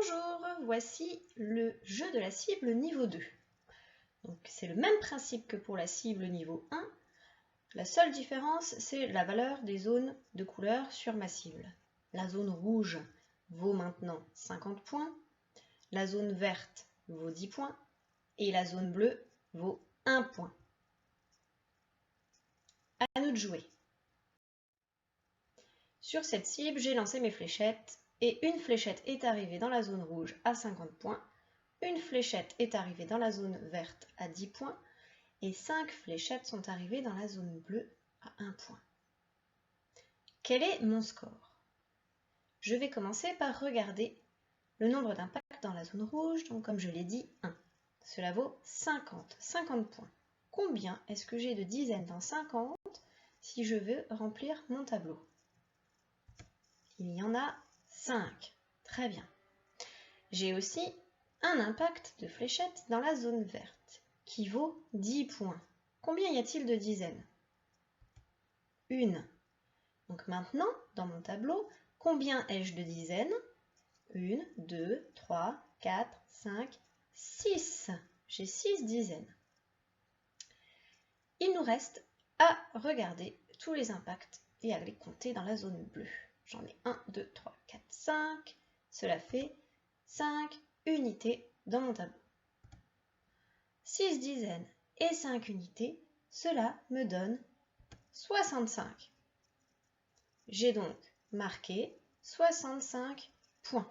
Bonjour, voici le jeu de la cible niveau 2. C'est le même principe que pour la cible niveau 1. La seule différence, c'est la valeur des zones de couleur sur ma cible. La zone rouge vaut maintenant 50 points, la zone verte vaut 10 points et la zone bleue vaut 1 point. À nous de jouer. Sur cette cible, j'ai lancé mes fléchettes et une fléchette est arrivée dans la zone rouge à 50 points, une fléchette est arrivée dans la zone verte à 10 points et 5 fléchettes sont arrivées dans la zone bleue à 1 point. Quel est mon score? Je vais commencer par regarder le nombre d'impacts dans la zone rouge, donc comme je l'ai dit, 1. Cela vaut 50 points. Combien est-ce que j'ai de dizaines dans 50 si je veux remplir mon tableau? Il y en a 5. Très bien. J'ai aussi un impact de fléchette dans la zone verte qui vaut 10 points. Combien y a-t-il de dizaines? 1. Donc maintenant, dans mon tableau, combien ai-je de dizaines? 1, 2, 3, 4, 5, 6. J'ai 6 dizaines. Il nous reste à regarder tous les impacts et à les compter dans la zone bleue. J'en ai 1, 2, 3, 4, 5. Cela fait 5 unités dans mon tableau. 6 dizaines et 5 unités, cela me donne 65. J'ai donc marqué 65 points.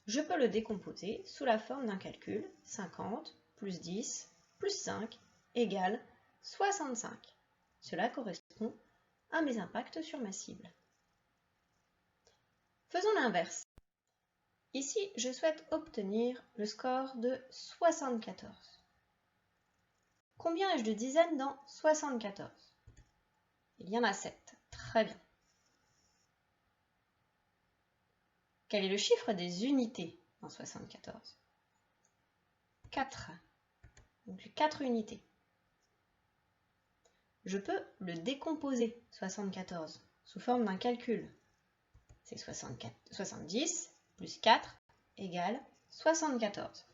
Je peux le décomposer sous la forme d'un calcul 50 plus 10 plus 5 égale 65. Cela correspond à mes impacts sur ma cible. Faisons l'inverse. Ici, je souhaite obtenir le score de 74. Combien ai-je de dizaines dans 74? Il y en a 7. Très bien. Quel est le chiffre des unités dans 74? 4. Donc 4 unités. Je peux le décomposer, 74, sous forme d'un calcul. C'est 70 plus 4 égale 74.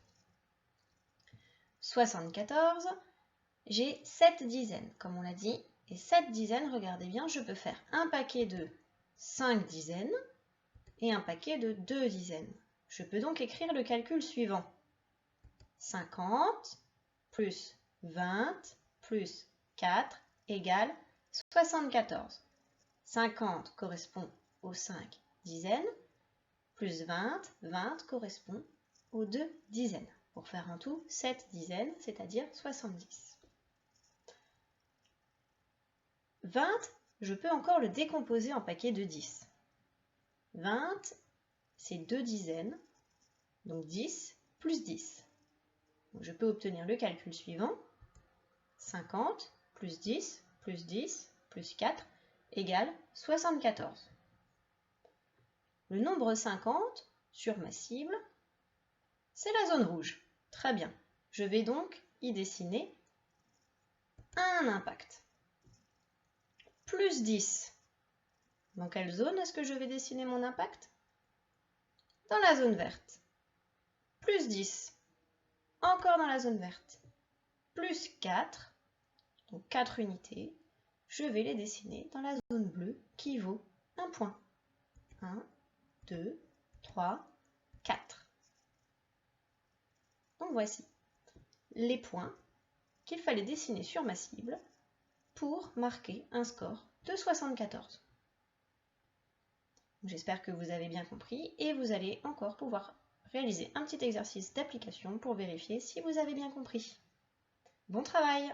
74, j'ai 7 dizaines, comme on l'a dit. Et 7 dizaines, regardez bien, je peux faire un paquet de 5 dizaines et un paquet de 2 dizaines. Je peux donc écrire le calcul suivant. 50 plus 20 plus 4 égale 74. 50 correspond aux 5 dizaines, plus 20 correspond aux 2 dizaines. Pour faire en tout 7 dizaines, c'est-à-dire 70. 20, je peux encore le décomposer en paquets de 10. 20, c'est 2 dizaines, donc 10 plus 10. Donc je peux obtenir le calcul suivant. 50 plus 10 plus 10 plus 4 égale 74. Le nombre 50 sur ma cible, c'est la zone rouge. Très bien. Je vais donc y dessiner un impact. Plus 10. Dans quelle zone est-ce que je vais dessiner mon impact? Dans la zone verte. Plus 10. Encore dans la zone verte. Plus 4. Donc 4 unités. Je vais les dessiner dans la zone bleue qui vaut 1 point. 1, 2, 3, 4. Donc voici les points qu'il fallait dessiner sur ma cible pour marquer un score de 74. J'espère que vous avez bien compris et vous allez encore pouvoir réaliser un petit exercice d'application pour vérifier si vous avez bien compris. Bon travail!